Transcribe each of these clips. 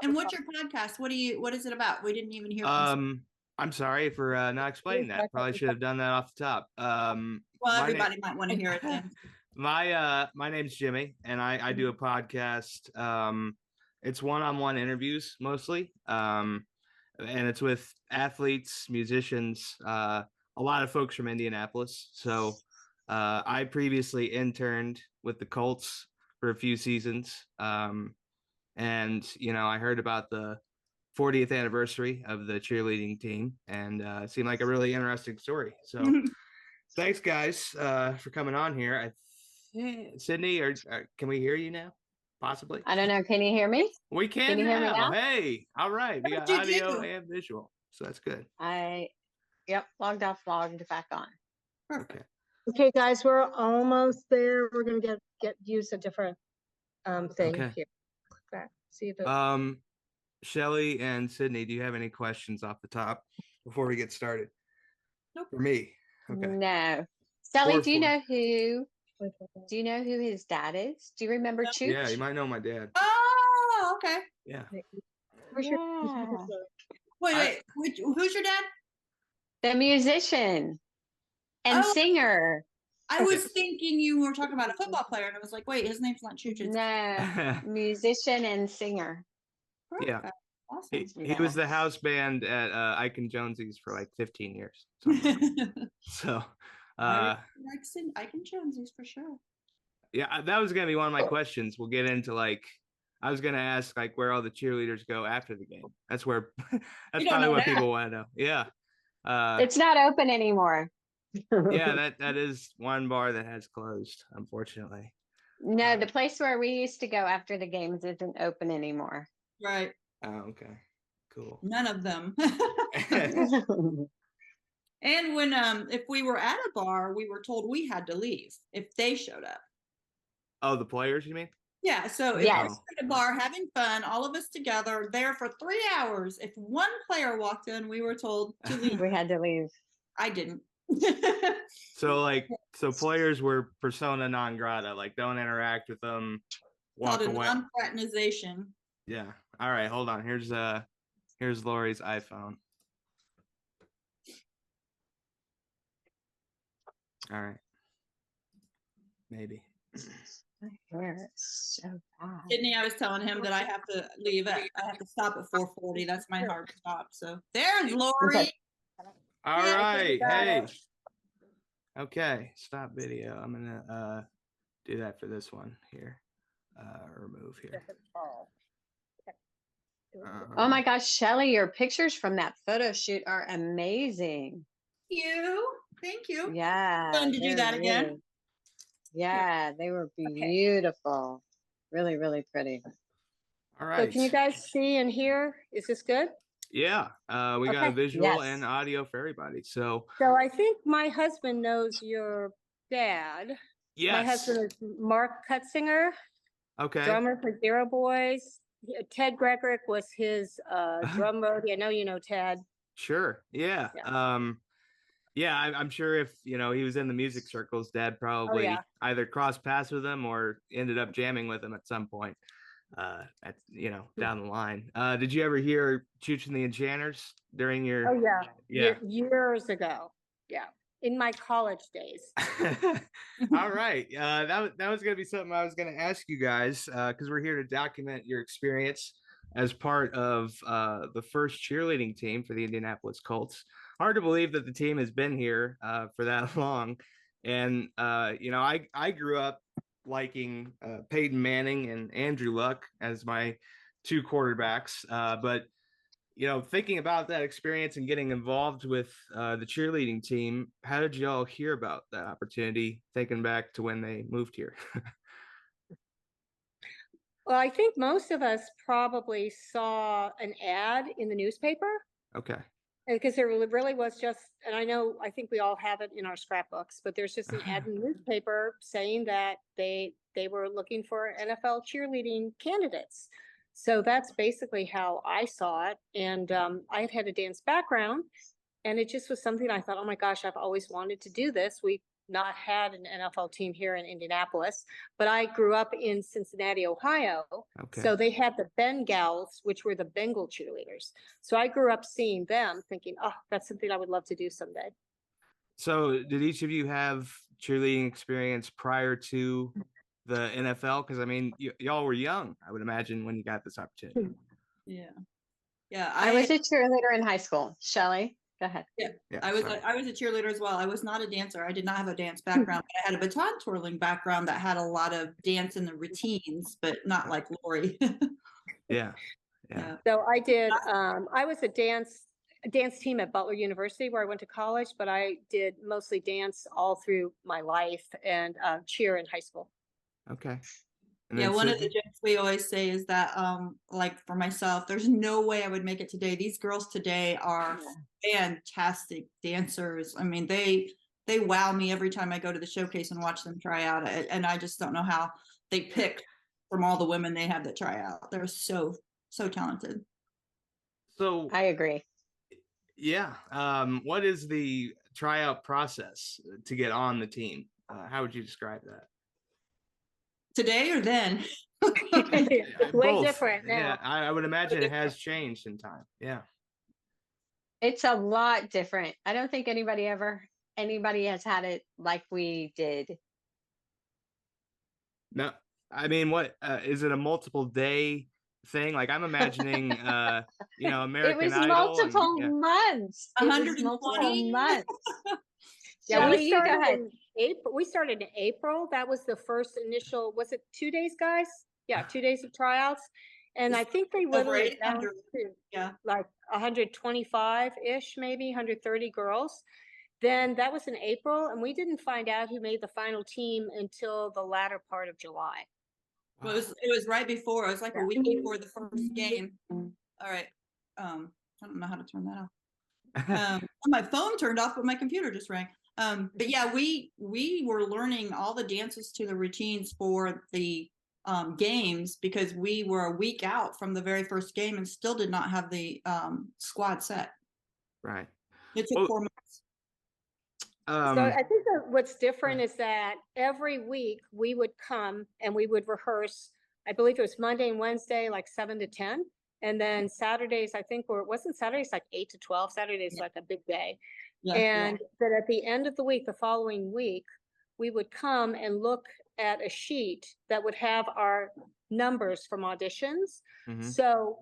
And what's your podcast? What is it about? We didn't even hear from I'm sorry for not explaining that. Probably should have done that off the top. well, My name, everybody might want to hear it then. my name's Jimmy, and I do a podcast. It's one-on-one interviews mostly. And it's with athletes, musicians, a lot of folks from Indianapolis. So I previously interned with the Colts for a few seasons. And I heard about the 40th anniversary of the cheerleading team, and it seemed like a really interesting story. So thanks, guys, for coming on here. Sydney, or can we hear you now? Possibly. I don't know. Can you hear me? We can you hear me now? Hey, all right. We got audio and visual, so that's good. Logged off, logged back on. Okay. Okay, guys, we're almost there. We're gonna use a different thing here. Okay. See if Shelly and Sydney, do you have any questions off the top before we get started? Nope. For me. Okay. No. Shelly, do you know who his dad is? Do you remember Chooch? Yeah, you might know my dad. Oh, okay. Yeah. Wait. Who's your dad? The musician and singer. I was thinking you were talking about a football player, and I was like, wait, his name's not Chooch. No, musician and singer. Yeah. Awesome. He was the house band at Ike and Jonesy's for like 15 years. So Ike and Jonesy's for sure. Yeah, that was gonna be one of my questions. We'll get into I was gonna ask where all the cheerleaders go after the game. That's where that's probably what people want to know. Yeah. It's not open anymore. Yeah, that is one bar that has closed, unfortunately. No, the place where we used to go after the games isn't open anymore. Right. Oh, okay. Cool. None of them. And when if we were at a bar, we were told we had to leave if they showed up. Oh, the players, you mean? Yeah, so if we were at a bar having fun, all of us together there for 3 hours, if one player walked in, we were told to leave. We had to leave. I didn't. So players were persona non grata, don't interact with them, walk away. Non-fraternization. Yeah. All right, hold on. Here's Laurie's iPhone. All right. Maybe. My hair is so bad. Sydney, I was telling him that I have to leave I have to stop at 4:40. That's my hard stop. So there's Laurie. All right. Hey. Okay. Stop video. I'm gonna do that for this one here. Remove here. Oh my gosh, Shelly, your pictures from that photo shoot are amazing. Thank you. Yeah. Fun to do that again. Yeah, they were beautiful. Really, really pretty. All right. So can you guys see and hear? Is this good? Yeah. We got a visual and audio for everybody. So I think my husband knows your dad. Yes. My husband is Mark Cutsinger. Okay. Drummer for Zero Boys. Ted Gregorick was his drum roadie. I know you know Ted. Sure. Yeah. I'm sure if he was in the music circles, Dad probably either crossed paths with him or ended up jamming with him at some point. Down the line. Did you ever hear Chooch and the Enchanters during your? Oh yeah. Years ago. Yeah, in my college days. All right. That was gonna be something I was gonna ask you guys because we're here to document your experience as part of the first cheerleading team for the Indianapolis Colts. Hard to believe that the team has been here for that long. And, I grew up liking Peyton Manning and Andrew Luck as my two quarterbacks. But, thinking about that experience and getting involved with the cheerleading team, how did you all hear about that opportunity, thinking back to when they moved here? Well, I think most of us probably saw an ad in the newspaper. Okay. Because there really was and I think we all have it in our scrapbooks, but there's just an ad in the newspaper saying that they were looking for NFL cheerleading candidates. So that's basically how I saw it. And I had a dance background, and it just was something I thought, oh my gosh, I've always wanted to do this. We not had an NFL team here in Indianapolis, but I grew up in Cincinnati, Ohio. Okay. So they had the Bengals, which were the Bengal cheerleaders. So I grew up seeing them thinking, oh, that's something I would love to do someday. So did each of you have cheerleading experience prior to the NFL? Because I mean, y'all were young, I would imagine, when you got this opportunity. Yeah. Yeah. I was a cheerleader in high school. Shelly, go ahead. Yeah, Yeah, I was sorry. I was a cheerleader as well. I was not a dancer. I did not have a dance background, but I had a baton twirling background that had a lot of dance in the routines, but not like Laurie. Yeah. Yeah. So I did, I was a dance team at Butler University where I went to college, but I did mostly dance all through my life and cheer in high school. Okay. And Yeah, then one of the Sydney? jokes we always say is that, like for myself, there's no way I would make it today. These girls today are fantastic dancers. I mean, they wow me every time I go to the showcase and watch them try out. And I just don't know how they pick from all the women they have that try out. They're so talented. So I agree. yeah, what is the tryout process to get on the team? How would you describe that? Today or then? It's way Both. different now. Yeah, I would imagine it has changed in time. Yeah. It's a lot different. I don't think anybody has had it like we did. No, I mean, what is it, a multiple day thing? Like I'm imagining, American It was Idol. multiple months. It was 120? multiple months. Yeah, Shelly, we you go started ahead. in April. We started in April. That was the first initial, was it 2 days, guys? Yeah, 2 days of tryouts. And I think they Over literally down 800. to Yeah. like 125-ish, maybe 130 girls. Then that was in April, and we didn't find out who made the final team until the latter part of July. Well, it was right before. It was like a week before the first game. All right. I don't know how to turn that off. My phone turned off, but my computer just rang. But yeah, we were learning all the dances to the routines for the games because we were a week out from the very first game and still did not have the squad set. Right. It took 4 months. So I think that what's different is that every week we would come and we would rehearse. I believe it was Monday and Wednesday, like 7 to 10. And then Saturdays, I think, or it wasn't Saturdays, like 8 to 12. Saturdays, like a big day. Yeah. And then at the end of the week, the following week, we would come and look at a sheet that would have our numbers from auditions. Mhm. So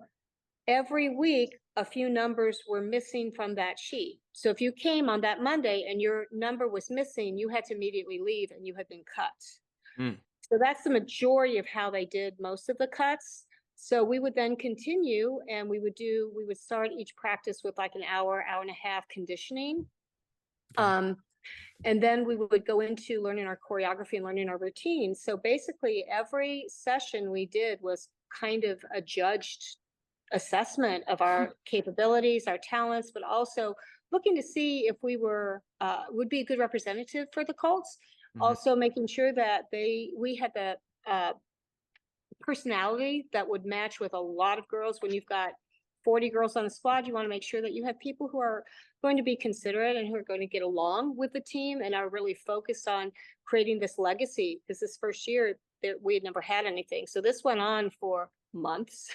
every week, a few numbers were missing from that sheet. So if you came on that Monday and your number was missing, you had to immediately leave and you had been cut. Mm. So that's the majority of how they did most of the cuts. So we would then continue and we would start each practice with like an hour and a half conditioning. And then we would go into learning our choreography and learning our routine. So basically every session we did was kind of a judged assessment of our capabilities, our talents, but also looking to see if we would be a good representative for the Colts. Mhm. Also making sure that we had the personality that would match with a lot of girls. When you've got 40 girls on the squad, you want to make sure that you have people who are going to be considerate and who are going to get along with the team and are really focused on creating this legacy. Because this first year we had never had anything. So this went on for months,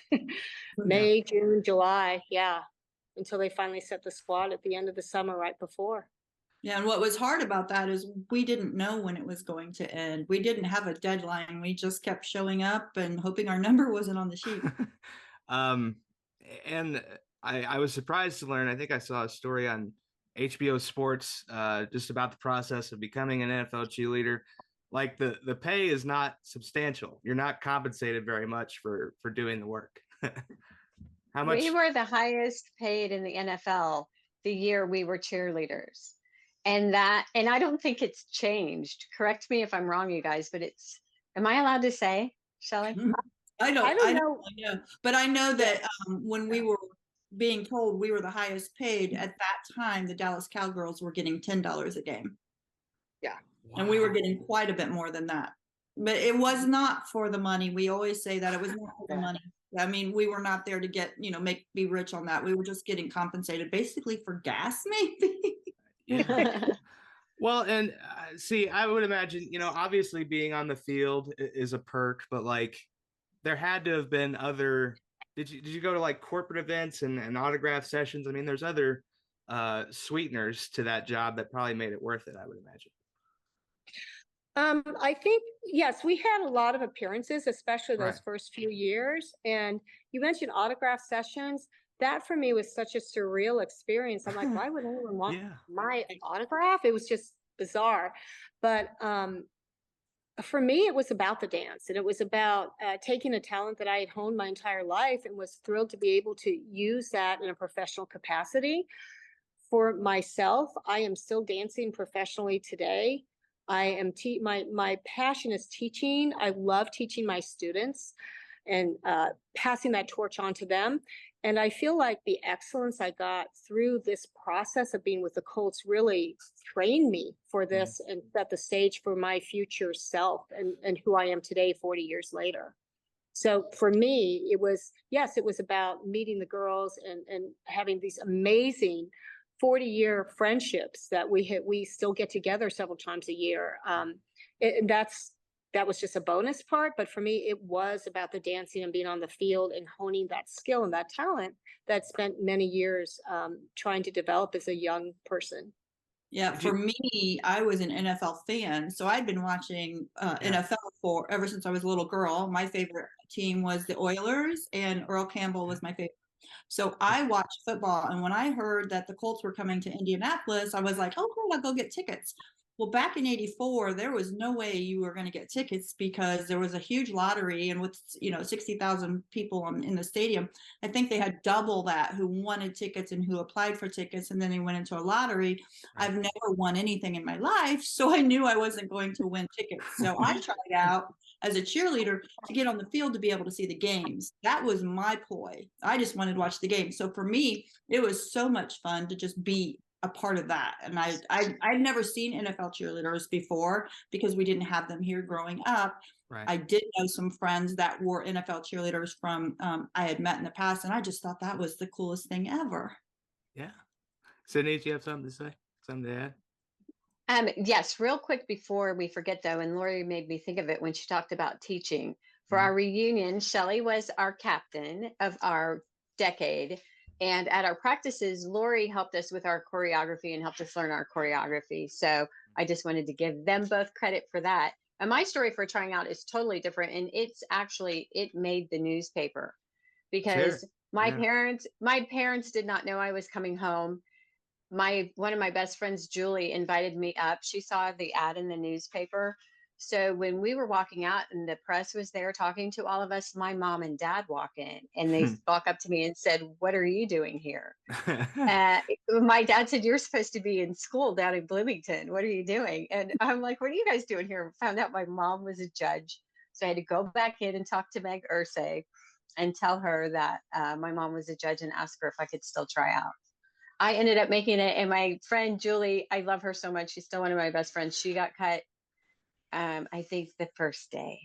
May, June, July. Yeah. Until they finally set the squad at the end of the summer, right before. Yeah, and what was hard about that is we didn't know when it was going to end. We didn't have a deadline. We just kept showing up and hoping our number wasn't on the sheet. And I was surprised to learn, I think I saw a story on HBO Sports just about the process of becoming an NFL cheerleader. Like the pay is not substantial. You're not compensated very much for doing the work. How much? We were the highest paid in the NFL the year we were cheerleaders. And I don't think it's changed. Correct me if I'm wrong, you guys, but am I allowed to say, Shelly? I don't know. But I know that Yeah. When we were being told we were the highest paid at that time, the Dallas Cowgirls were getting $10 a game. Yeah. Wow. And we were getting quite a bit more than that. But it was not for the money. We always say that it was not for the money. I mean, we were not there to get, be rich on that. We were just getting compensated basically for gas, maybe. Yeah. Well, and see, I would imagine, obviously being on the field is a perk, but like there had to have been other. Did you go to like corporate events and autograph sessions? I mean, there's other sweeteners to that job that probably made it worth it, I would imagine. I think, yes, we had a lot of appearances, especially those Right. first few years. And you mentioned autograph sessions. That for me was such a surreal experience. I'm like, why would anyone want Yeah. my autograph? It was just bizarre. But for me, it was about the dance, and it was about taking a talent that I had honed my entire life and was thrilled to be able to use that in a professional capacity. For myself, I am still dancing professionally today. I am my passion is teaching. I love teaching my students and passing that torch on to them. And I feel like the excellence I got through this process of being with the Colts really trained me for this and set the stage for my future self and who I am today, 40 years later. So for me, it was, yes, it was about meeting the girls and having these amazing 40-year friendships that we still get together several times a year. And that was just a bonus part. But for me, it was about the dancing and being on the field and honing that skill and that talent that spent many years trying to develop as a young person. Yeah, for me, I was an NFL fan, so I'd been watching NFL for ever since I was a little girl. My favorite team was the Oilers, and Earl Campbell was my favorite. So I watched football, and when I heard that the Colts were coming to Indianapolis, I was like, "Oh, cool! I'll go get tickets." Well, back in '84, there was no way you were going to get tickets because there was a huge lottery, and with 60,000 people in the stadium, I think they had double that who wanted tickets and who applied for tickets, and then they went into a lottery. Right. I've never won anything in my life, so I knew I wasn't going to win tickets. So I tried out as a cheerleader to get on the field to be able to see the games. That was my ploy. I just wanted to watch the game. So for me, it was so much fun to just be a part of that. And I'd never seen NFL cheerleaders before because we didn't have them here growing up. Right. I did know some friends that were NFL cheerleaders from I had met in the past, and I just thought that was the coolest thing ever. Yeah. Sydney, do you have something to say? Something to add? Yes, real quick before we forget though, and Laurie made me think of it when she talked about teaching. For our reunion, Shelly was our captain of our decade. And at our practices, Laurie helped us with our choreography and helped us learn our choreography. So I just wanted to give them both credit for that. And my story for trying out is totally different. And it made the newspaper because my parents did not know I was coming home. One of my best friends, Julie, invited me up. She saw the ad in the newspaper. So when we were walking out and the press was there talking to all of us, my mom and dad walk in and they walk up to me and said, "What are you doing here?" My dad said, "You're supposed to be in school down in Bloomington. What are you doing?" And I'm like, "What are you guys doing here?" Found out my mom was a judge. So I had to go back in and talk to Meg Ursay and tell her that my mom was a judge and ask her if I could still try out. I ended up making it, and my friend Julie, I love her so much. She's still one of my best friends. She got cut, I think the first day.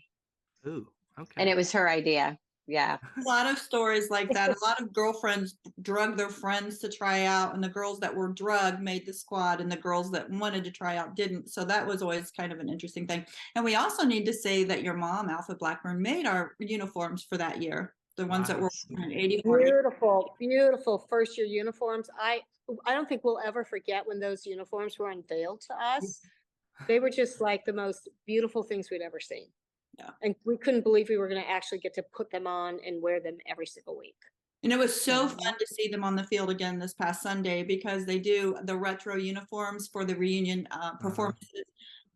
Ooh, okay. And it was her idea. Yeah. A lot of stories like that. A lot of girlfriends drug their friends to try out, and the girls that were drugged made the squad, and the girls that wanted to try out didn't. So that was always kind of an interesting thing. And we also need to say that your mom, Alpha Blackburn, made our uniforms for that year. The ones that were in 84. Beautiful, beautiful first year uniforms. I don't think we'll ever forget when those uniforms were unveiled to us. They were just like the most beautiful things we'd ever seen. Yeah. And we couldn't believe we were going to actually get to put them on and wear them every single week. And it was so fun to see them on the field again this past Sunday because they do the retro uniforms for the reunion performances.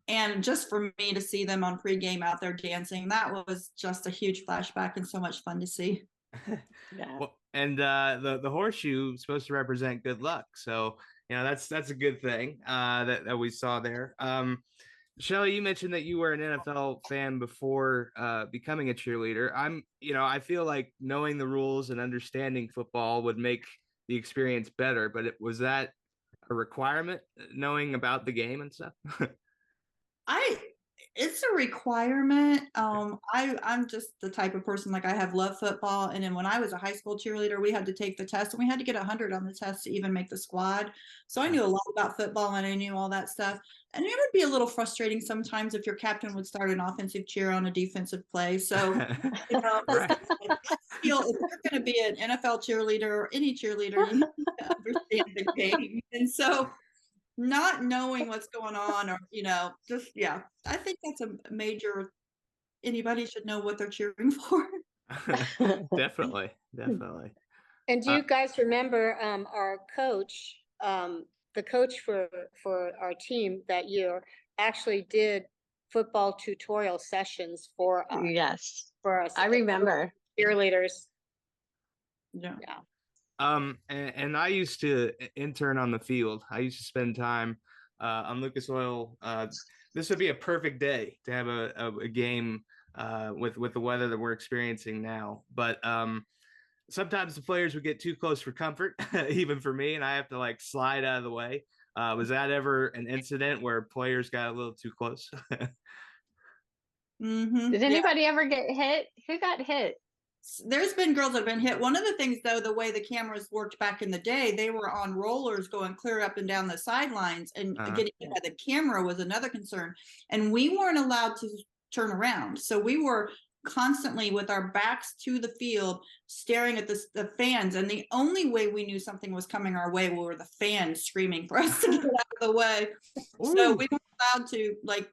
And just for me to see them on pregame out there dancing, that was just a huge flashback and so much fun to see. Yeah. Well, and the horseshoe is supposed to represent good luck, so that's a good thing that we saw there. Shelly, you mentioned that you were an NFL fan before becoming a cheerleader. I feel like knowing the rules and understanding football would make the experience better, but was that a requirement, knowing about the game and stuff? It's a requirement. I'm just the type of person, like I have loved football. And then when I was a high school cheerleader, we had to take the test and we had to get 100 on the test to even make the squad. So I knew a lot about football and I knew all that stuff. And it would be a little frustrating sometimes if your captain would start an offensive cheer on a defensive play. So, you know, Right. I feel if you're going to be an NFL cheerleader or any cheerleader, you need to understand the game. And so not knowing what's going on, or just I think that's a major, anybody should know what they're cheering for. Definitely. And do you guys remember our coach, the coach for our team that year actually did football tutorial sessions for us, Yes, for us I remember. cheerleaders. Yeah. And I used to intern on the field. I used to spend time on Lucas Oil. This would be a perfect day to have a game with the weather that we're experiencing now. But sometimes the players would get too close for comfort, even for me, and I have to like slide out of the way. Was that ever an incident where players got a little too close? Did anybody ever get hit? Who got hit? There's been girls that have been hit. One of the things, though, the way the cameras worked back in the day, they were on rollers going clear up and down the sidelines, and getting hit by the camera was another concern. And we weren't allowed to turn around. So we were constantly with our backs to the field, staring at the fans. And the only way we knew something was coming our way were the fans screaming for us to get out of the way. So we weren't allowed to, like,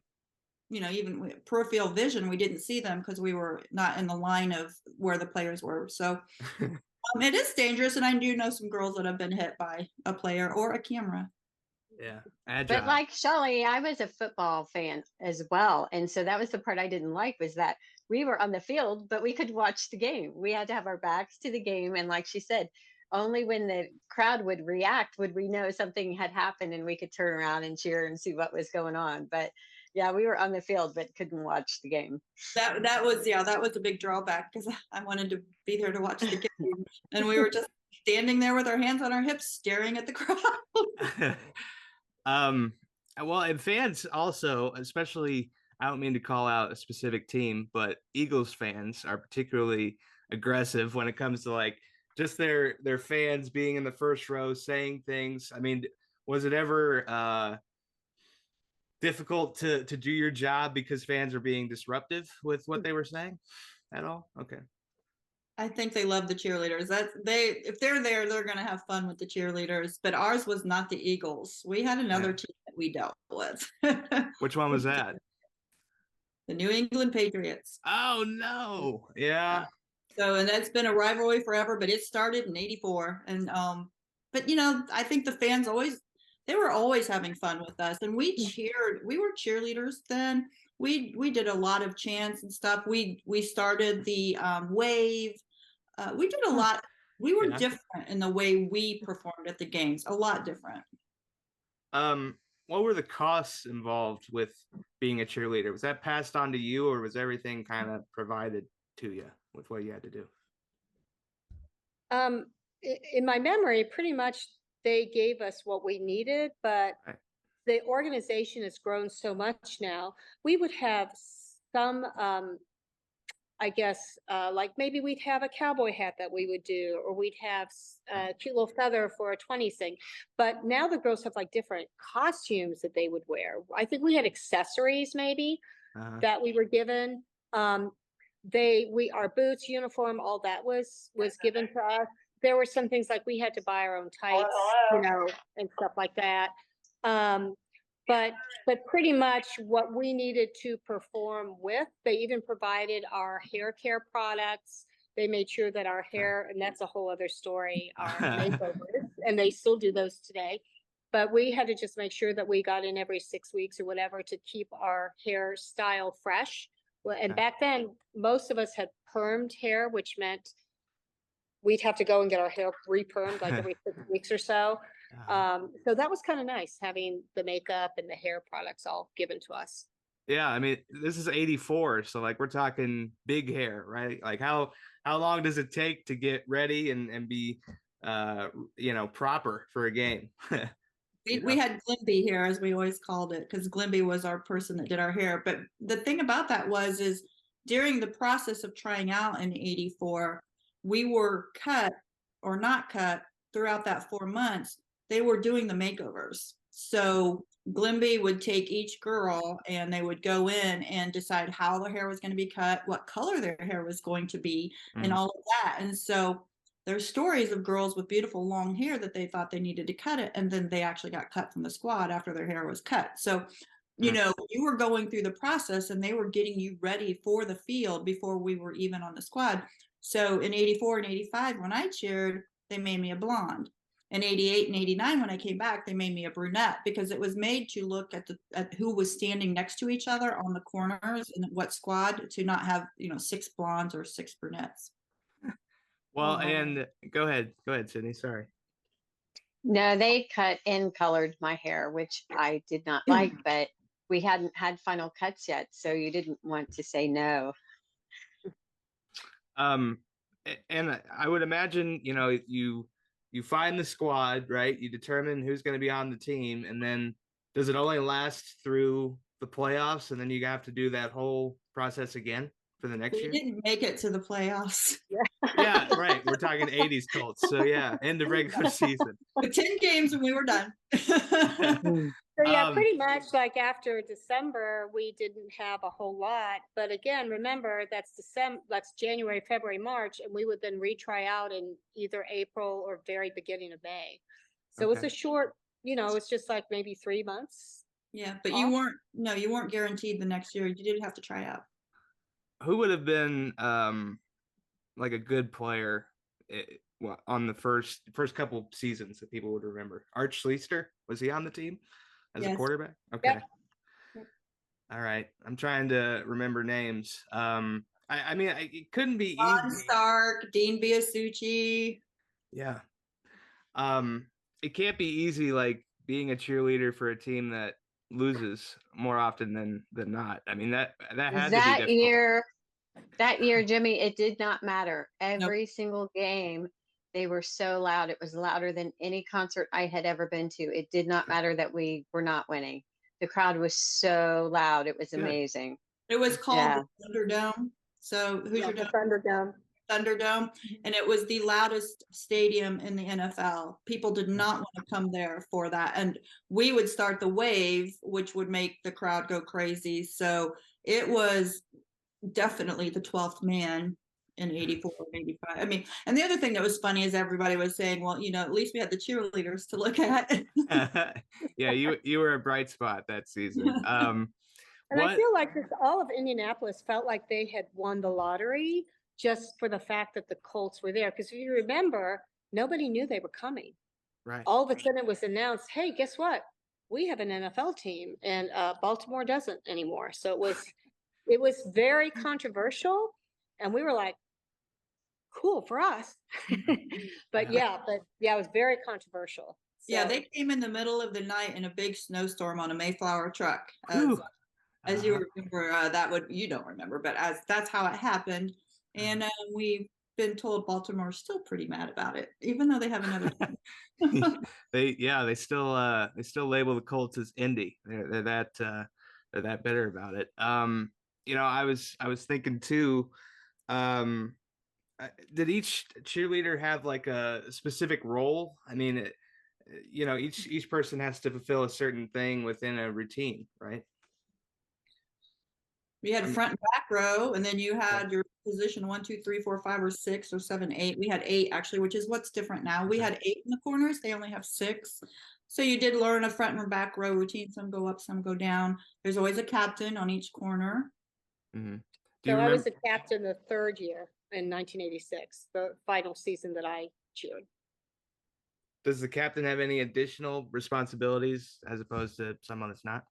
even peripheral vision, we didn't see them because we were not in the line of where the players were. So it is dangerous. And I do know some girls that have been hit by a player or a camera. Yeah. Agile. But like Shelly, I was a football fan as well. And so that was the part I didn't like, was that we were on the field, but we could watch the game. We had to have our backs to the game. And like she said, only when the crowd would react would we know something had happened and we could turn around and cheer and see what was going on. But yeah, we were on the field, but couldn't watch the game. That was a big drawback because I wanted to be there to watch the game. And we were just standing there with our hands on our hips, staring at the crowd. Well, and fans also, especially, I don't mean to call out a specific team, but Eagles fans are particularly aggressive when it comes to like just their fans being in the first row saying things. I mean, was it ever difficult to do your job because fans are being disruptive with what they were saying at all? Okay. I think they love the cheerleaders. If they're there, they're going to have fun with the cheerleaders. But ours was not the Eagles. We had another team that we dealt with. Which one was that? The New England Patriots. Oh no! Yeah. So, and that's been a rivalry forever. But it started in '84, and but I think the fans they were always having fun with us, and we cheered. We were cheerleaders then. We did a lot of chants and stuff. We started the wave. We did a lot. We were different in the way we performed at the games. A lot different. What were the costs involved with being a cheerleader? Was that passed on to you, or was everything kind of provided to you with what you had to do? In my memory, pretty much they gave us what we needed, but the organization has grown so much now. We would have some, I guess, like maybe we'd have a cowboy hat that we would do, or we'd have a cute little feather for a 20 thing. But now the girls have like different costumes that they would wear. I think we had accessories maybe that we were given. Our boots, uniform, all that was given to us. There were some things like we had to buy our own tights, and stuff like that. But pretty much what we needed to perform with, they even provided our hair care products. They made sure that our hair, and that's a whole other story, our makeovers, and they still do those today. But we had to just make sure that we got in every 6 weeks or whatever to keep our hairstyle fresh. Well, and back then, most of us had permed hair, which meant we'd have to go and get our hair re-permed like every 6 weeks or so. So that was kind of nice having the makeup and the hair products all given to us. Yeah, I mean, this is '84, so like we're talking big hair, right? Like how long does it take to get ready and be proper for a game? We had Glimby here, as we always called it, because Glimby was our person that did our hair. But the thing about that is during the process of trying out in 84, we were cut or not cut throughout that 4 months. They were doing the makeovers. So Glimby would take each girl and they would go in and decide how their hair was going to be cut, what color their hair was going to be, and all of that. And so there's stories of girls with beautiful long hair that they thought they needed to cut it, and then they actually got cut from the squad after their hair was cut. So, you know, you were going through the process and they were getting you ready for the field before we were even on the squad. So in 84 and 85, when I cheered, they made me a blonde. In 88 and 89, when I came back, they made me a brunette, because it was made to look at who was standing next to each other on the corners and what squad, to not have, you know, 6 blondes or 6 brunettes. Well, and go ahead, Sydney. Sorry. No, they cut and colored my hair, which I did not like, but we hadn't had final cuts yet, so you didn't want to say no. And I would imagine, you know, you find the squad, right? You determine who's going to be on the team, and then does it only last through the playoffs, and then you have to do that whole process again for the next year? We didn't make it to the playoffs. Yeah, right. We're talking 80s Colts. So yeah, end of regular season. With 10 games and we were done. So yeah, pretty much like after December, we didn't have a whole lot. But again, remember that's January, February, March, and we would then retry out in either April or very beginning of May. So it's a short, you know, it's just like maybe 3 months. Yeah, but you weren't guaranteed the next year. You did have to try out. Who would have been like a good player on the first couple seasons that people would remember? Arch Schleister, was he on the team as a quarterback? Okay. Yep. All right. I'm trying to remember names. I mean, it couldn't be Ron easy. Stark, Dean Biasucci. Yeah. It can't be easy, like being a cheerleader for a team that loses more often than not. I mean, that had to be difficult. That year, Jimmy, it did not matter. Every single game, they were so loud. It was louder than any concert I had ever been to. It did not matter that we were not winning. The crowd was so loud. It was amazing. It was called the Thunderdome. So Hoosier Dome? Thunderdome. Thunderdome, and it was the loudest stadium in the NFL. People did not want to come there for that. And we would start the wave, which would make the crowd go crazy. So it was definitely the 12th man in 84 and 85. I mean, and the other thing that was funny is everybody was saying, well, you know, at least we had the cheerleaders to look at. Yeah, you were a bright spot that season. And I feel like all of Indianapolis felt like they had won the lottery just for the fact that the Colts were there. Because if you remember, nobody knew they were coming. Right. All of a sudden it was announced, hey, guess what? We have an NFL team, and Baltimore doesn't anymore. So it was very controversial, and we were like, cool for us. but yeah, it was very controversial. So. Yeah, they came in the middle of the night in a big snowstorm on a Mayflower truck. As you remember, you don't remember, but that's how it happened. And we've been told Baltimore's still pretty mad about it, even though they have another. They still label the Colts as Indy. They're that bitter about it. You know, I was thinking too. Did each cheerleader have like a specific role? I mean, you know, each person has to fulfill a certain thing within a routine, right? We had front and back row, and then you had your position 1, 2, 3, 4, 5, or 6, or 7, 8. We had 8 actually, which is what's different now. We had 8 in the corners. They only have 6. So you did learn a front and back row routine. Some go up, some go down. There's always a captain on each corner. Mm-hmm. So I was the captain the 3rd year in 1986, the final season that I cheered. Does the captain have any additional responsibilities as opposed to someone that's not?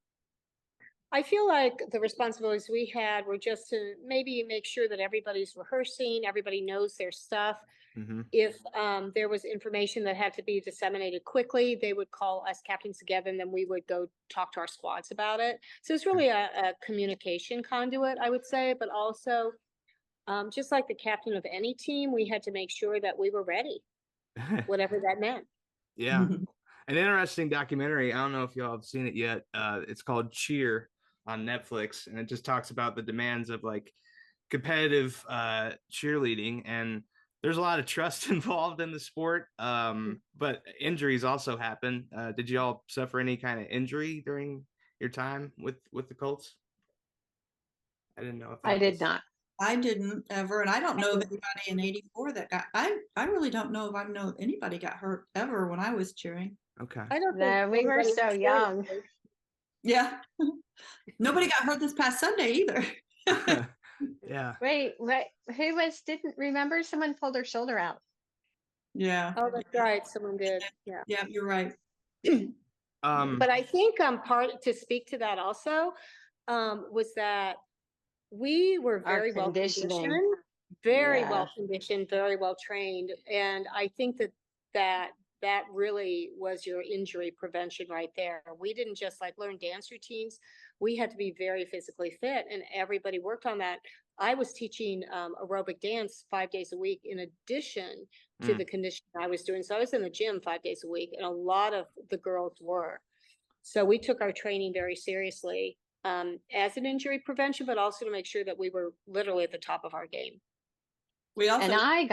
I feel like the responsibilities we had were just to maybe make sure that everybody's rehearsing, everybody knows their stuff. Mm-hmm. If there was information that had to be disseminated quickly, they would call us captains together, and then we would go talk to our squads about it. So it's really a communication conduit, I would say, but also just like the captain of any team, we had to make sure that we were ready, whatever that meant. Yeah. an interesting documentary. I don't know if y'all have seen it yet. It's called Cheer on Netflix, and it just talks about the demands of like competitive cheerleading, and there's a lot of trust involved in the sport. But injuries also happen. Did y'all suffer any kind of injury during your time with the Colts? I didn't know if I that did was... not. I didn't ever, and I don't know of anybody in '84 that got. I really don't know if I know if anybody got hurt ever when I was cheering. Okay. I don't No, think we were anybody so was young. serious. Yeah, nobody got hurt this past Sunday either. Yeah. Wait, who didn't remember? Someone pulled her shoulder out. Yeah. Oh, that's right. Someone did. Yeah. Yeah, you're right. But I think part to speak to that also was that we were Our very well conditioning. conditioned, very Yeah. well conditioned, very well trained. And I think that really was your injury prevention right there. We didn't just like learn dance routines. We had to be very physically fit, and everybody worked on that. I was teaching aerobic dance 5 days a week in addition to the conditioning I was doing. So I was in the gym 5 days a week, and a lot of the girls were. So we took our training very seriously as an injury prevention, but also to make sure that we were literally at the top of our game. We also And I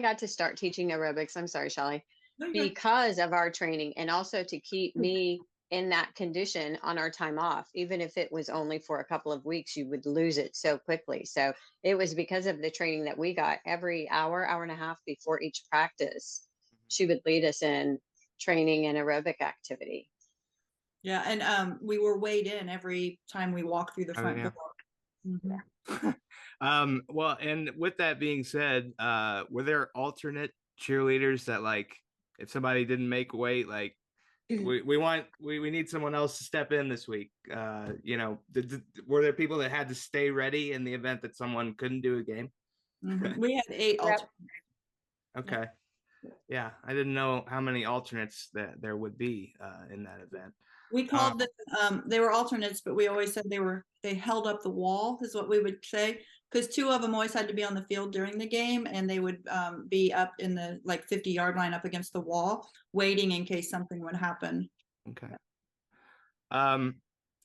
got to start teaching aerobics. I'm sorry, Shelly, because of our training, and also to keep me in that condition on our time off. Even if it was only for a couple of weeks, you would lose it so quickly. So it was because of the training that we got every hour and a half before each practice. She would lead us in training and aerobic activity. Yeah, and we were weighed in every time we walked through the front door. Well, and with that being said, were there alternate cheerleaders that, like, if somebody didn't make weight, like we need someone else to step in this week? You know, were there people that had to stay ready in the event that someone couldn't do a game? We had 8 alternates. Okay. Yeah, I didn't know how many alternates that there would be in that event. We called them, they were alternates, but we always said they held up the wall, is what we would say, because 2 of them always had to be on the field during the game, and they would be up in the like 50-yard line up against the wall, waiting in case something would happen. Okay.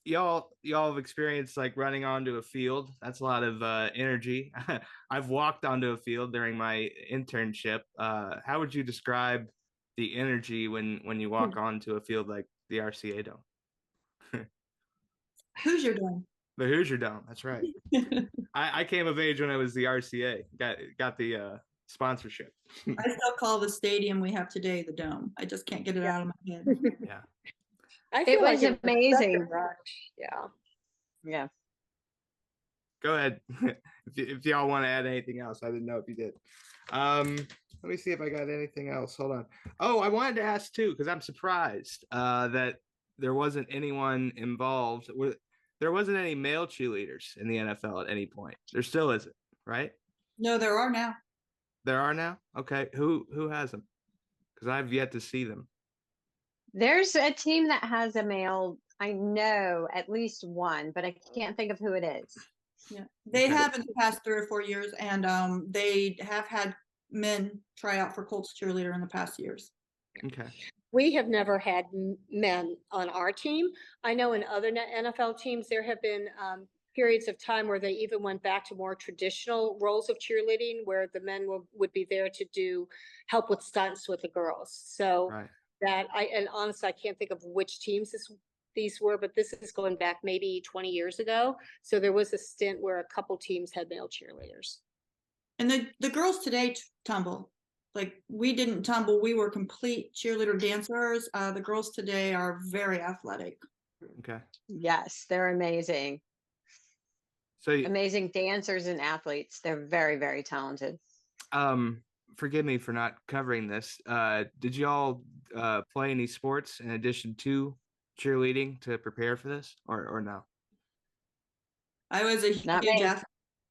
Y'all have experienced like running onto a field. That's a lot of energy. I've walked onto a field during my internship. How would you describe the energy when you walk onto a field like the RCA Dome? Hoosier Dome. The Hoosier Dome. That's right. I came of age when it was the RCA. Got the sponsorship. I still call the stadium we have today the Dome. I just can't get it out of my head. Yeah. It was amazing. Yeah. Go ahead. if y'all want to add anything else. I didn't know if you did. Let me see if I got anything else. Hold on. Oh, I wanted to ask too, because I'm surprised that there wasn't anyone involved. There wasn't any male cheerleaders in the NFL at any point. There still isn't, right? No, there are now. There are now? Okay. Who has them? Because I've yet to see them. There's a team that has a male. I know at least one, but I can't think of who it is. Yeah, they have in the past 3 or 4 years, and they have had men try out for Colts cheerleader in the past years. Okay. We have never had men on our team. I know in other NFL teams, there have been periods of time where they even went back to more traditional roles of cheerleading, where the men would be there to help with stunts with the girls. So and honestly, I can't think of which teams these were, but this is going back maybe 20 years ago. So there was a stint where a couple teams had male cheerleaders. And the girls today tumble. Like, we didn't tumble. We were complete cheerleader dancers. The girls today are very athletic. Okay. Yes, they're amazing. So amazing dancers and athletes. They're very, very talented. Forgive me for not covering this. Did y'all play any sports in addition to cheerleading to prepare for this, or no? I was a huge athlete.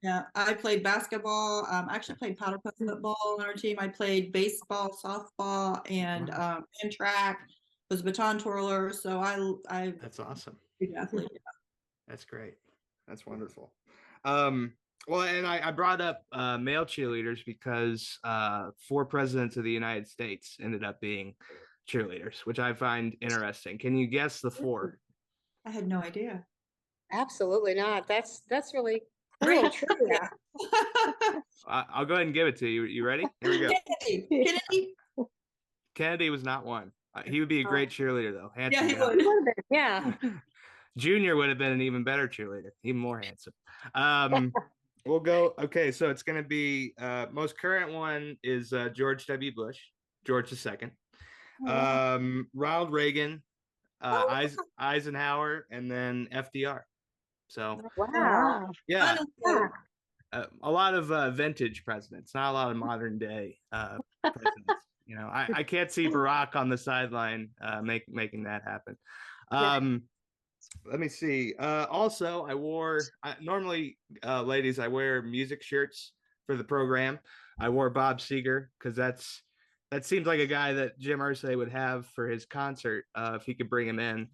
Yeah, I played basketball. I actually played powder puff football on our team. I played baseball, softball, and track. Was a baton twirler. So I That's awesome. Huge athlete. Yeah. That's great. That's wonderful. Well, and I brought up male cheerleaders because 4 presidents of the United States ended up being cheerleaders, which I find interesting. Can you guess the 4? I had no idea. Absolutely not. That's really cool trivia. I'll go ahead and give it to you. You ready? Here we go. Kennedy. Kennedy was not one. He would be a great cheerleader, though. Handsome Yeah, he guy. would. Yeah. Junior would have been an even better cheerleader, even more handsome. We'll go. Okay, so it's going to be most current one is George W. Bush, George II, Ronald Reagan, Eisenhower, and then FDR. So Wow. yeah, Honestly, a lot of vintage presidents, not a lot of modern day presidents. You know, I can't see Barack on the sideline making that happen. Let me see. Also, normally, ladies, I wear music shirts for the program. I wore Bob Seger because that seems like a guy that Jim Irsay would have for his concert if he could bring him in.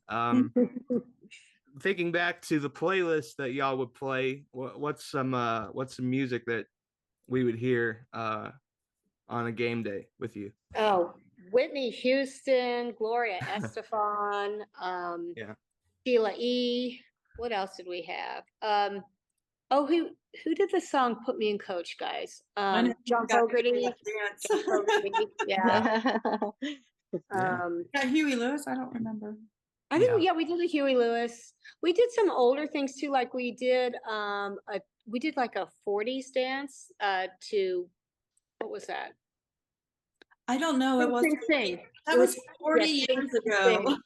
Thinking back to the playlist that y'all would play, what's some music that we would hear on a game day with you? Oh, Whitney Houston, Gloria Estefan, Yeah. Sheila E. What else did we have? Oh, who did the song "Put Me in Coach," guys? John Fogerty. John Fogerty. Yeah. Got Huey Lewis. I don't remember. I think we did a Huey Lewis. We did some older things too, like we did like a 40s dance to what was that? I don't know. It was Sing. that was 40 years ago.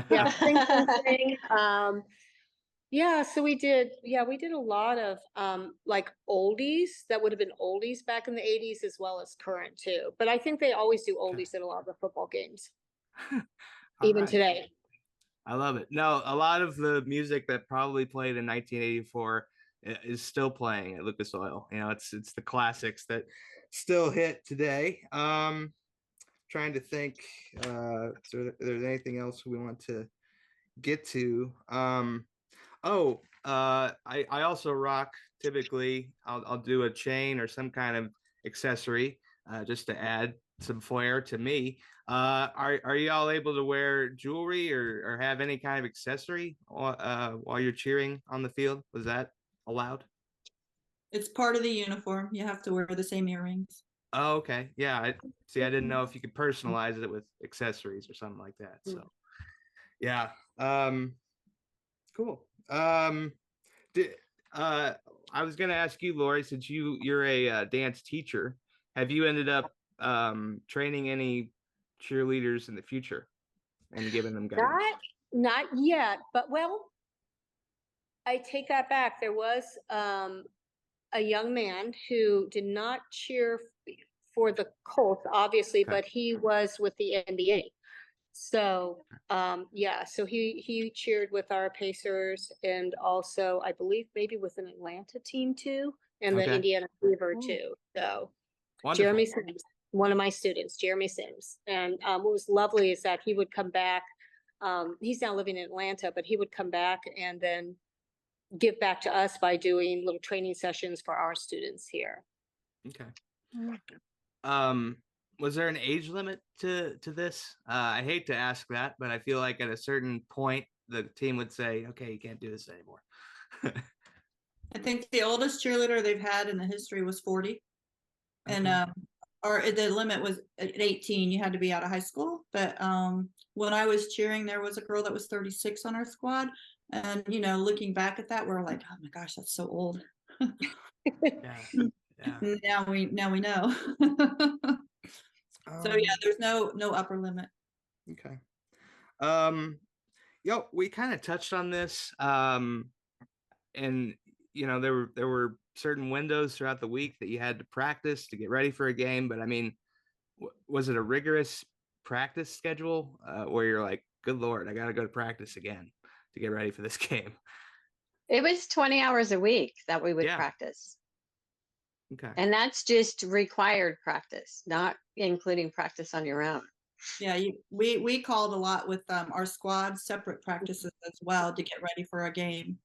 Yeah, sing. Yeah, so we did a lot of like oldies that would have been oldies back in the 80s as well as current too. But I think they always do oldies at a lot of the football games. Even today. I love it. No, a lot of the music that probably played in 1984 is still playing at Lucas Oil. You know, it's the classics that still hit today. Trying to think if there's anything else we want to get to. I also rock, typically I'll do a chain or some kind of accessory just to add some flair to me. Are y'all able to wear jewelry or have any kind of accessory while you're cheering on the field? Was that allowed? It's part of the uniform. You have to wear the same earrings. Oh, okay. Yeah. I didn't know if you could personalize it with accessories or something like that. So yeah. Cool. I was gonna ask you, Laurie, since you're a dance teacher, have you ended up training any cheerleaders in the future and giving them guidance? Not yet, but well, I take that back. There was a young man who did not cheer for the Colts, obviously, but he was with the NBA. So so he cheered with our Pacers and also I believe maybe with an Atlanta team too, and the Indiana Fever too. So Wonderful. Jeremy Sims, one of my students, Jeremy Sims. And what was lovely is that he would come back. He's now living in Atlanta, but he would come back and then give back to us by doing little training sessions for our students here. Okay. Was there an age limit to this? I hate to ask that, but I feel like at a certain point the team would say, okay, you can't do this anymore. I think the oldest cheerleader they've had in the history was 40. And the limit was at 18. You had to be out of high school. But when I was cheering, there was a girl that was 36 on our squad. And, you know, looking back at that, we're like, oh my gosh, that's so old. Yeah. Now we know. So yeah, there's no upper limit. Okay. We kind of touched on this. And you know, there were certain windows throughout the week that you had to practice to get ready for a game. But I mean, was it a rigorous practice schedule where you're like, good Lord, I got to go to practice again to get ready for this game? It was 20 hours a week that we would practice. Okay. And that's just required practice, not including practice on your own. Yeah, we called a lot with our squad, separate practices as well to get ready for a game.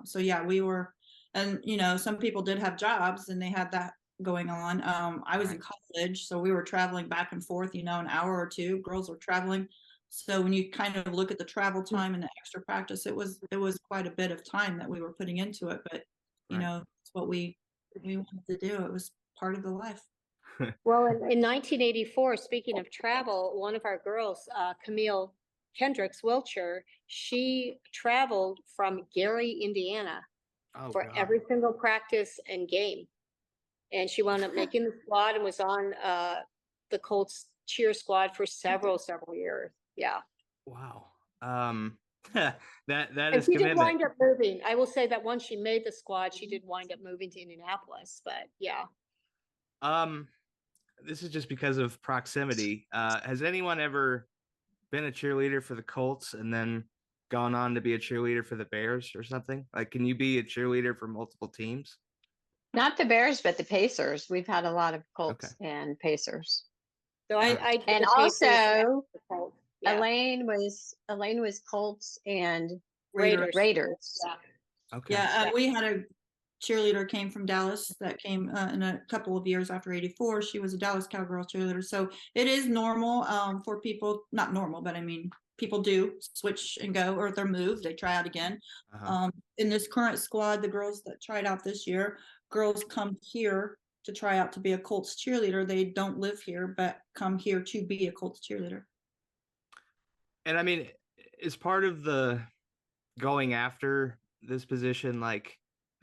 So yeah, we were, and you know, some people did have jobs and they had that going on. I was in college, so we were traveling back and forth, an hour or two. Girls were traveling. So when you kind of look at the travel time and the extra practice, it was quite a bit of time that we were putting into it. But it's what we wanted to do. It was part of the life. Well, in 1984, speaking of travel, one of our girls, Camille Kendricks Wiltshire, she traveled from Gary, Indiana for every single practice and game. And she wound up making the squad and was on the Colts cheer squad for several years. Yeah. Wow. that And is she did commitment. wind up moving. I will say that once she made the squad, she did wind up moving to Indianapolis, but yeah. This is just because of proximity. Has anyone ever been a cheerleader for the Colts and then gone on to be a cheerleader for the Bears or something? Like, can you be a cheerleader for multiple teams? Not the Bears, but the Pacers. We've had a lot of Colts and Pacers. So I did and the Pacers and also the Colts. Yeah. Elaine was Colts and Raiders. Yeah. Okay. Yeah, we had a cheerleader came from Dallas that came in a couple of years after 84. She was a Dallas Cowgirl cheerleader. So it is normal for people, not normal, but I mean, people do switch and go, or if they're moved, they try out again. In this current squad, the girls that tried out this year, girls come here to try out to be a Colts cheerleader. They don't live here, but come here to be a Colts cheerleader. And I mean, is part of the going after this position, like,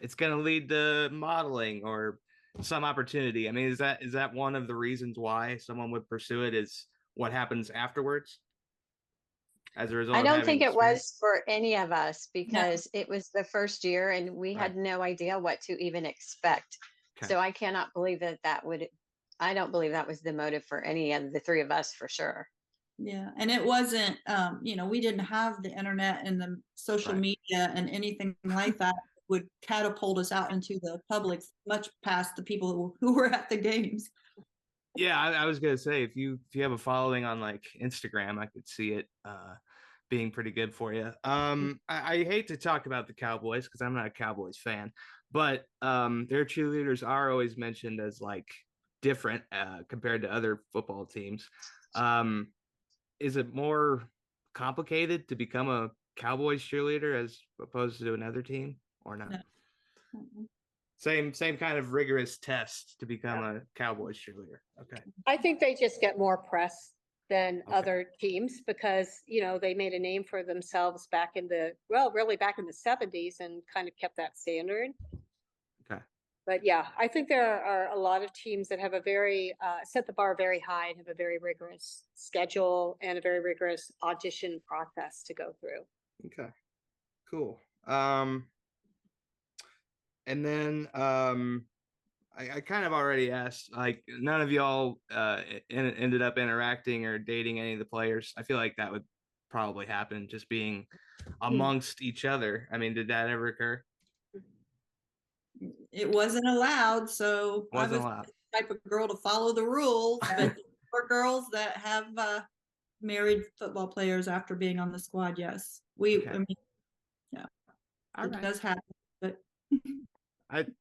it's going to lead to modeling or some opportunity? I mean, is that one of the reasons why someone would pursue it, is what happens afterwards as a result? I don't think it was for any of us, because it was the first year and we had no idea what to even expect. Okay. So I cannot believe I don't believe that was the motive for any of the three of us, for sure. Yeah. And it wasn't, we didn't have the internet and the social media and anything like that would catapult us out into the public, much past the people who were at the games. Yeah, I was gonna say, if you have a following on like Instagram, I could see it being pretty good for you. I hate to talk about the Cowboys because I'm not a Cowboys fan, but their cheerleaders are always mentioned as like different compared to other football teams. Is it more complicated to become a Cowboys cheerleader as opposed to another team, or not? No. Same kind of rigorous test to become a Cowboys cheerleader. Okay. I think they just get more press than other teams because, they made a name for themselves back in the 70s and kind of kept that standard. Okay. But yeah, I think there are a lot of teams that have a very, set the bar very high and have a very rigorous schedule and a very rigorous audition process to go through. Okay, cool. And then I kind of already asked, like, none of y'all ended up interacting or dating any of the players. I feel like that would probably happen, just being amongst each other. I mean, did that ever occur? It wasn't allowed, so I was the type of girl to follow the rules. But for girls that have married football players after being on the squad, yes, it does happen. But And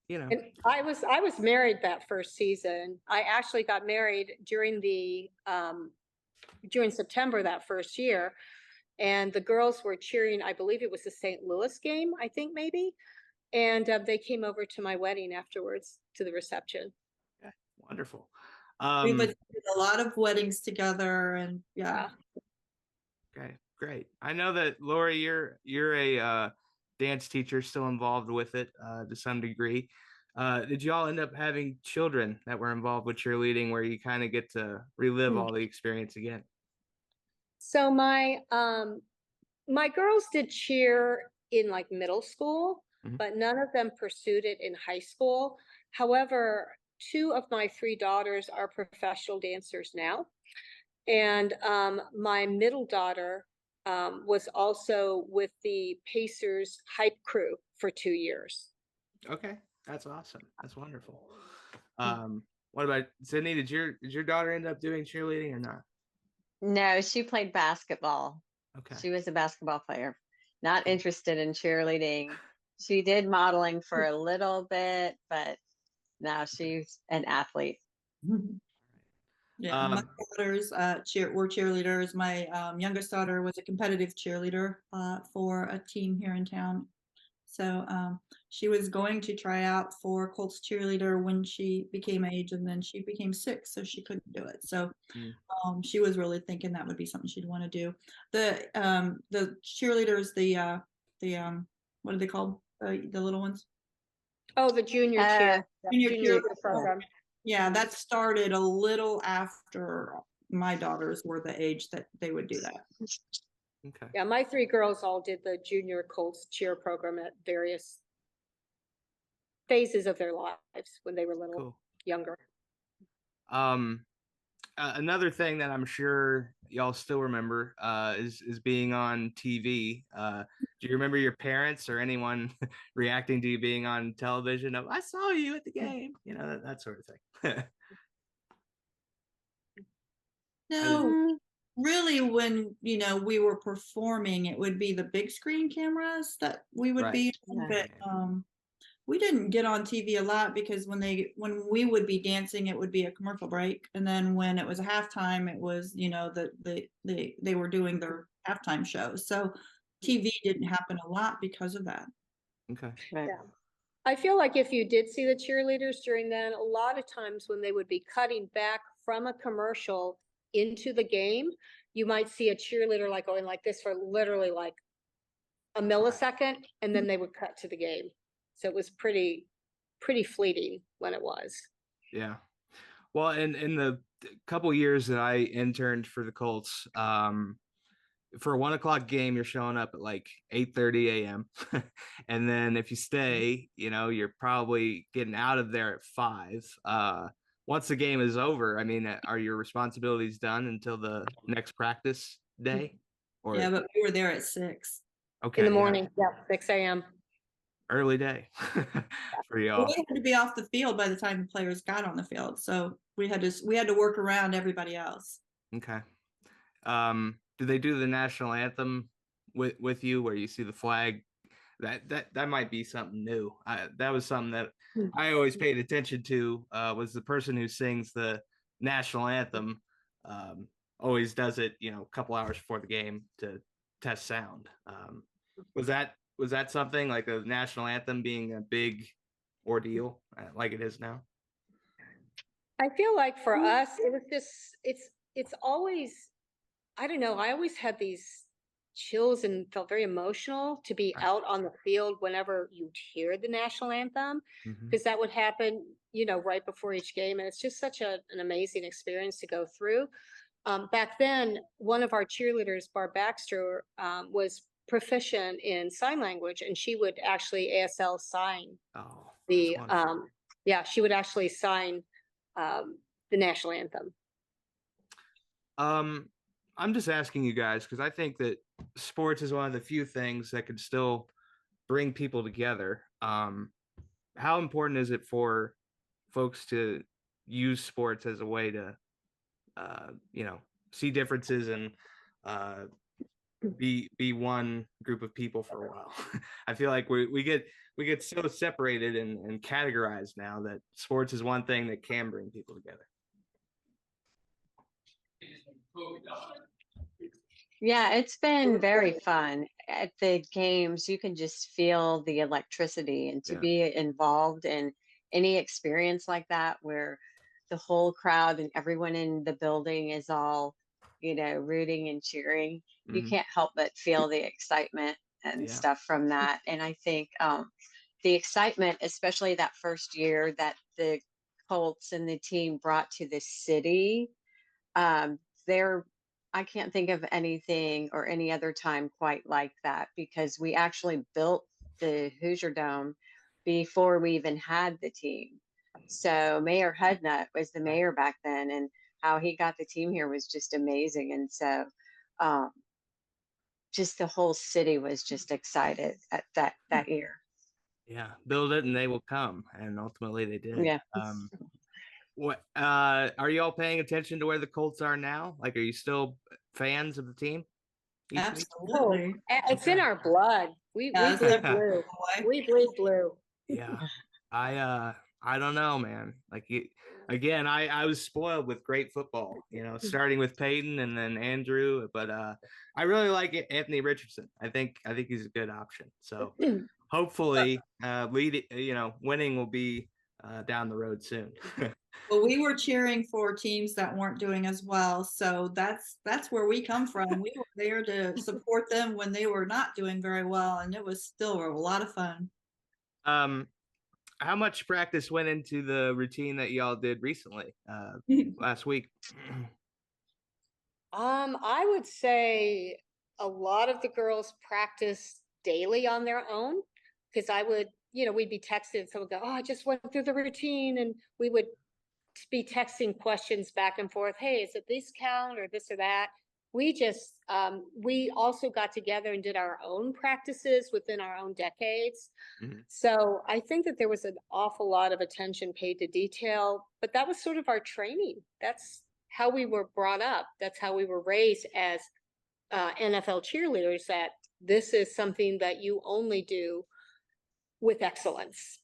I was married that first season. I actually got married during September that first year, and the girls were cheering. I believe it was the St. Louis game, I think maybe, and they came over to my wedding afterwards to the reception. Okay, wonderful. We did a lot of weddings together, and Okay, great. I know that Laurie, you're a dance teacher, still involved with it to some degree. Did you all end up having children that were involved with cheerleading, where you kind of get to relive all the experience again? So my girls did cheer in like middle school, but none of them pursued it in high school. However, 2 of my 3 daughters are professional dancers now. And my middle daughter was also with the Pacers hype crew for 2 years. Okay, that's awesome. That's wonderful. What about Sydney? Did your daughter end up doing cheerleading or not? No, she played basketball. Okay. She was a basketball player, not interested in cheerleading. She did modeling for a little bit, but Now she's an athlete. Yeah, my daughters were cheerleaders. My youngest daughter was a competitive cheerleader for a team here in town. So she was going to try out for Colts cheerleader when she became age, and then she became sick, so she couldn't do it. So she was really thinking that would be something she'd want to do. The cheerleaders, the what are they called? The little ones? Oh, the junior cheer. Junior cheer program. Yeah, that started a little after my daughters were the age that they would do that. Okay. Yeah, my 3 girls all did the junior Colts cheer program at various phases of their lives when they were little younger. Another thing that I'm sure y'all still remember is being on TV. Do you remember your parents or anyone reacting to you being on television? Of, I saw you at the game, that sort of thing. No, really, when we were performing, it would be the big screen cameras that we would be on, but we didn't get on TV a lot because when we would be dancing, it would be a commercial break, and then when it was a halftime, it was they were doing their halftime shows. So TV didn't happen a lot because of that. Okay. Right. Yeah. I feel like if you did see the cheerleaders during then, a lot of times when they would be cutting back from a commercial into the game, you might see a cheerleader like going like this for literally like a millisecond, and then they would cut to the game. So it was pretty fleeting when it was. Yeah. Well, in the couple years that I interned for the Colts, for a 1 o'clock game, you're showing up at like 8:30 a.m. And then if you stay, you're probably getting out of there at 5. Once the game is over, I mean, are your responsibilities done until the next practice day? Or Yeah, but we were there at 6. okay, In the morning, 6 a.m. Early day for y'all. We had to be off the field by the time the players got on the field, so we had to work around everybody else. Okay. Do they do the national anthem with you, where you see the flag? That might be something new. That was something that I always paid attention to. Was the person who sings the national anthem always does it, a couple hours before the game to test sound. Was that something like the national anthem being a big ordeal like it is now? I feel like for us, it was just, it's always, I don't know, I always had these chills and felt very emotional to be out on the field whenever you'd hear the national anthem, because that would happen, right before each game. And it's just such an amazing experience to go through. Back then, one of our cheerleaders, Barb Baxter, was proficient in sign language, and she would actually ASL sign she would actually sign the national anthem. I'm just asking you guys because I think that sports is one of the few things that can still bring people together. How important is it for folks to use sports as a way to, see differences and be one group of people for a while? I feel like we get so separated and categorized now that sports is one thing that can bring people together. Yeah, it's been very fun. At the games, you can just feel the electricity, and to be involved in any experience like that where the whole crowd and everyone in the building is all, rooting and cheering, you can't help but feel the excitement and stuff from that. And I think the excitement, especially that first year that the Colts and the team brought to the city, I can't think of anything or any other time quite like that, because we actually built the Hoosier Dome before we even had the team. So Mayor Hudnut was the mayor back then, and how he got the team here was just amazing. And so just the whole city was just excited at that year. Yeah, build it and they will come, and ultimately they did. Yeah. What are you all paying attention to where the Colts are now? Like, are you still fans of the team? Absolutely. It's in our blood. We bleed blue. We bleed blue. Yeah. I'm I don't know, man. Like again, I was spoiled with great football, starting with Peyton and then Andrew, but I really like Anthony Richardson. I think he's a good option. So hopefully winning will be down the road soon. Well, we were cheering for teams that weren't doing as well. So that's where we come from. We were there to support them when they were not doing very well, and it was still a lot of fun. How much practice went into the routine that y'all did recently, last week? I would say a lot of the girls practice daily on their own, because I would, we'd be texted, someone would go, oh, I just went through the routine, and we would be texting questions back and forth. Hey, is it this count or this or that? We also got together and did our own practices within our own decades. Mm-hmm. So I think that there was an awful lot of attention paid to detail, but that was sort of our training. That's how we were brought up. That's how we were raised as NFL cheerleaders, that this is something that you only do with excellence.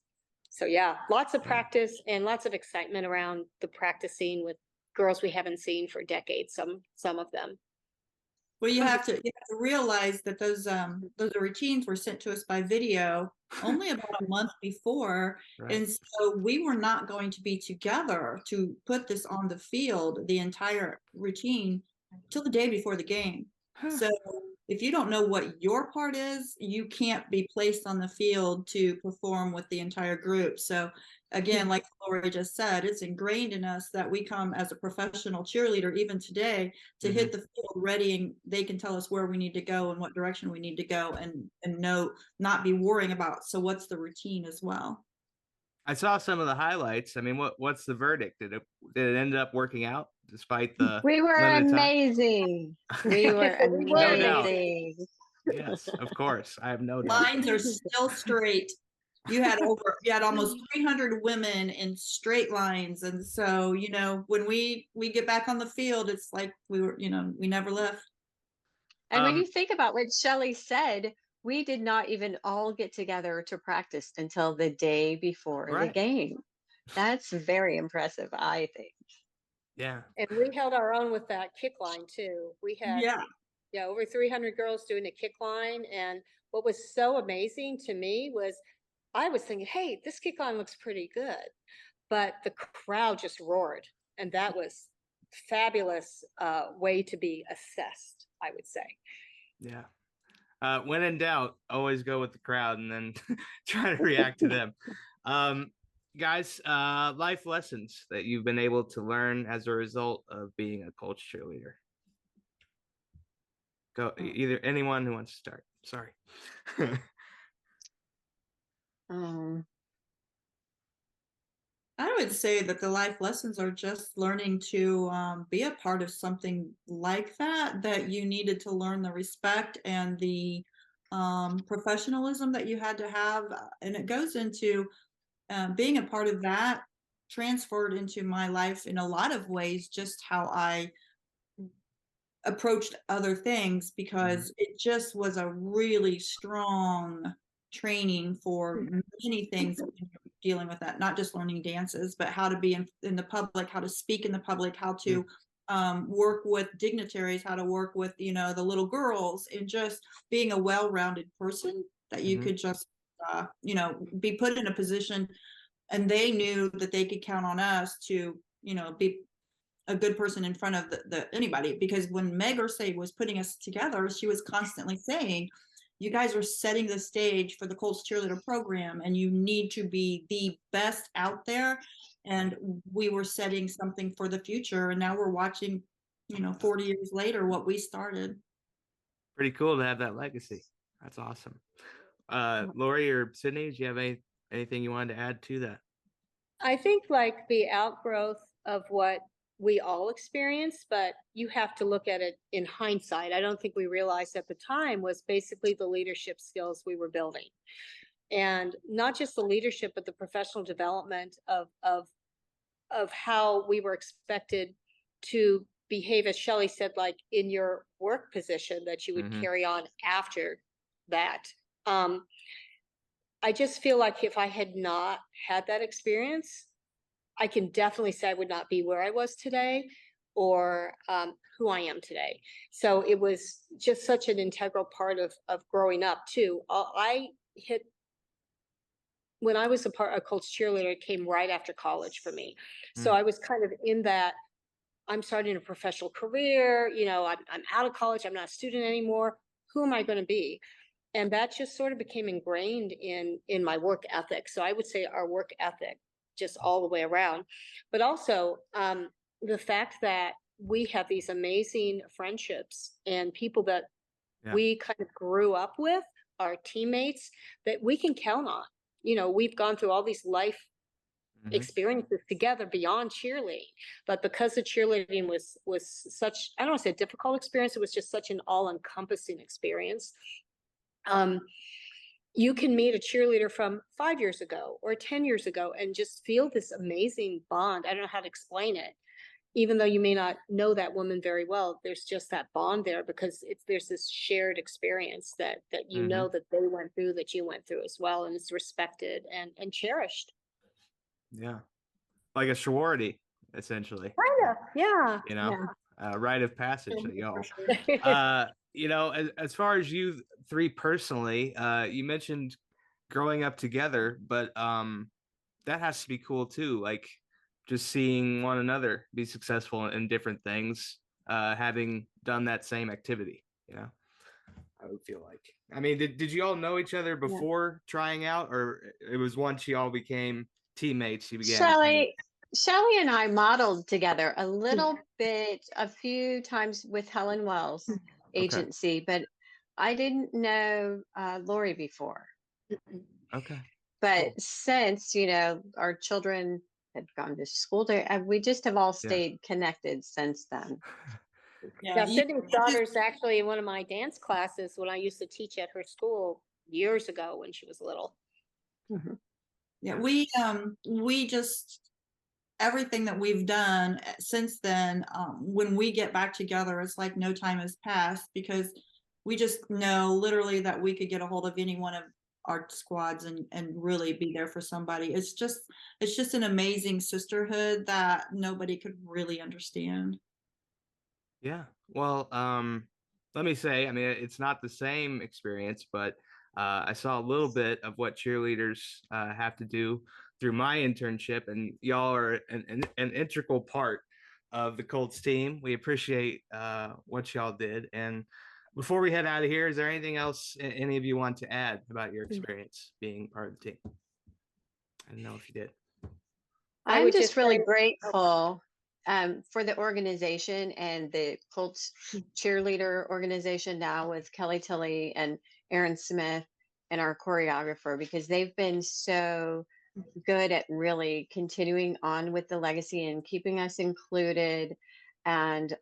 So yeah, lots of practice and lots of excitement around the practicing with girls we haven't seen for decades, some of them. Well, you have to realize that those routines were sent to us by video only about a month before. Right. And so we were not going to be together to put this on the field, the entire routine, till the day before the game. So if you don't know what your part is, you can't be placed on the field to perform with the entire group. So again, like Laurie just said, it's ingrained in us that we come as a professional cheerleader, even today, to hit the field ready, and they can tell us where we need to go and what direction we need to go, and not be worrying about, so what's the routine as well. I saw some of the highlights. I mean, what's the verdict? Did it end up working out despite the? We were amazing. We were amazing. No, yes, of course. I have no doubt. Lines are still straight. You had almost 300 women in straight lines, and so when we get back on the field, it's like we were, we never left. And when you think about what Shelly said, we did not even all get together to practice until the day before the game. That's very impressive, I think. Yeah. And we held our own with that kick line too. We had over 300 girls doing the kick line. And what was so amazing to me was I was thinking, hey, this kick line looks pretty good. But the crowd just roared. And that was fabulous way to be assessed, I would say. Yeah. When in doubt, always go with the crowd and then try to react to them. Guys, life lessons that you've been able to learn as a result of being a Colts cheerleader. Go, either anyone who wants to start. Sorry. I would say that the life lessons are just learning to be a part of something like that you needed to learn the respect and the professionalism that you had to have. And it goes into being a part of that transferred into my life in a lot of ways, just how I approached other things, because it just was a really strong traiung for many things dealing with that, not just learning dances, but how to be in the public, how to speak in the public, how to work with dignitaries, how to work with, the little girls, and just being a well-rounded person that you could just, be put in a position, and they knew that they could count on us to, be a good person in front of the anybody. Because when Meg Ursay was putting us together, she was constantly saying, you guys are setting the stage for the Colts cheerleader program, and you need to be the best out there. And we were setting something for the future, and now we're watching, 40 years later, what we started. Pretty cool to have that legacy. That's awesome. Laurie or Sydney, do you have anything you wanted to add to that? I think like the outgrowth of what we all experience, but you have to look at it in hindsight. I don't think we realized at the time was basically the leadership skills we were building. And not just the leadership, but the professional development of how we were expected to behave, as Shelly said, like in your work position that you would carry on after that. I just feel like if I had not had that experience, I can definitely say I would not be where I was today or who I am today. So it was just such an integral part of growing up too. I hit when I was a Colts cheerleader, it came right after college for me. So I was kind of in that I'm starting a professional career, you know, I'm out of college, I'm not a student anymore. Who am I going to be? And that just sort of became ingrained in my work ethic. So I would say our work ethic just all the way around, but also the fact that we have these amazing friendships and people that we kind of grew up with, our teammates that we can count on. You know, we've gone through all these life experiences together beyond cheerleading, but because the cheerleading was such, I don't want to say a difficult experience, it was just such an all-encompassing experience. You can meet a cheerleader from 5 years ago or 10 years ago and just feel this amazing bond. I don't know how to explain it. Even though you may not know that woman very well, there's just that bond there because there's this shared experience that you know that they went through, that you went through as well, and it's respected and cherished. Yeah, like a sorority, essentially. Kind of, yeah. You know, rite of passage that y'all. Yeah. You know, as far as you three personally, you mentioned growing up together, but that has to be cool too. Like just seeing one another be successful in different things, having done that same activity. You know, I would feel like. I mean, did you all know each other before trying out, or it was once you all became teammates, you began? Shelly and I modeled together a little bit, a few times with Helen Wells agency, but I didn't know Laurie before. Okay. But since, you know, our children had gone to school there, we just have all stayed connected since then. Yeah, Sydney's daughter's actually in one of my dance classes when I used to teach at her school years ago when she was little. Yeah, we just, everything that we've done since then, when we get back together, it's like no time has passed because we just know literally that we could get a hold of any one of our squads and really be there for somebody. It's just an amazing sisterhood that nobody could really understand. Yeah. Well, let me say, I mean, it's not the same experience, but I saw a little bit of what cheerleaders have to do through my internship, and y'all are an integral part of the Colts team. We appreciate what y'all did. And before we head out of here, is there anything else any of you want to add about your experience being part of the team? I don't know if you did. I'm just really grateful for the organization and the Colts cheerleader organization now with Kelly Tilley and Aaron Smith and our choreographer, because they've been so good at really continuing on with the legacy and keeping us included and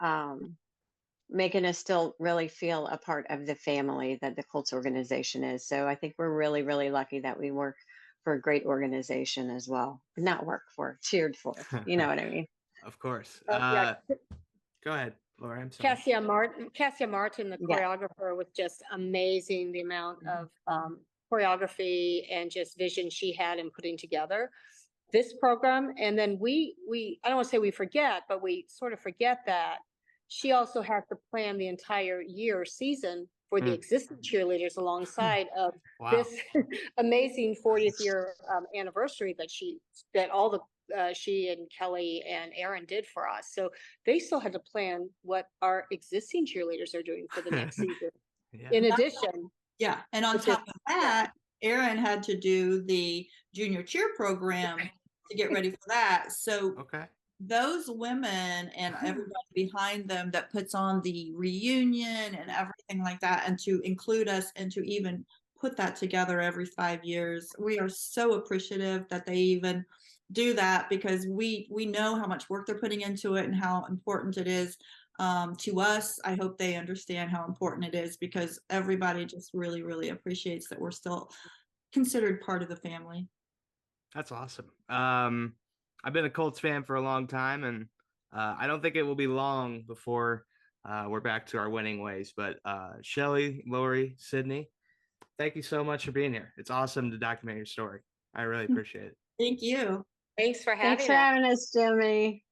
making us still really feel a part of the family that the Colts organization is. So I think we're really, really lucky that we work for a great organization as well. Not work for, cheered for. You know what I mean? Of course. Yeah. Go ahead, Laura. I'm sorry. Cassia Martin, the choreographer, was just amazing. The amount of choreography and just vision she had in putting together this program. And then we I don't want to say we forget, but we sort of forget that she also had to plan the entire year season for the existing cheerleaders alongside of this amazing 40th year anniversary that she and Kelly and Aaron did for us. So they still had to plan what our existing cheerleaders are doing for the next season. In addition. Yeah. And on top of that, Aaron had to do the junior cheer program to get ready for that. So those women and everybody behind them that puts on the reunion and everything like that, and to include us and to even put that together every 5 years, we are so appreciative that they even do that, because we know how much work they're putting into it and how important it is to us. I hope they understand how important it is, because everybody just really, really appreciates that we're still considered part of the family. That's awesome. I've been a Colts fan for a long time, and I don't think it will be long before we're back to our winning ways. But Shelly, Laurie, Sydney, thank you so much for being here. It's awesome to document your story. I really appreciate it. Thank you. Thanks for Thanks having for us. having us, Jimmy.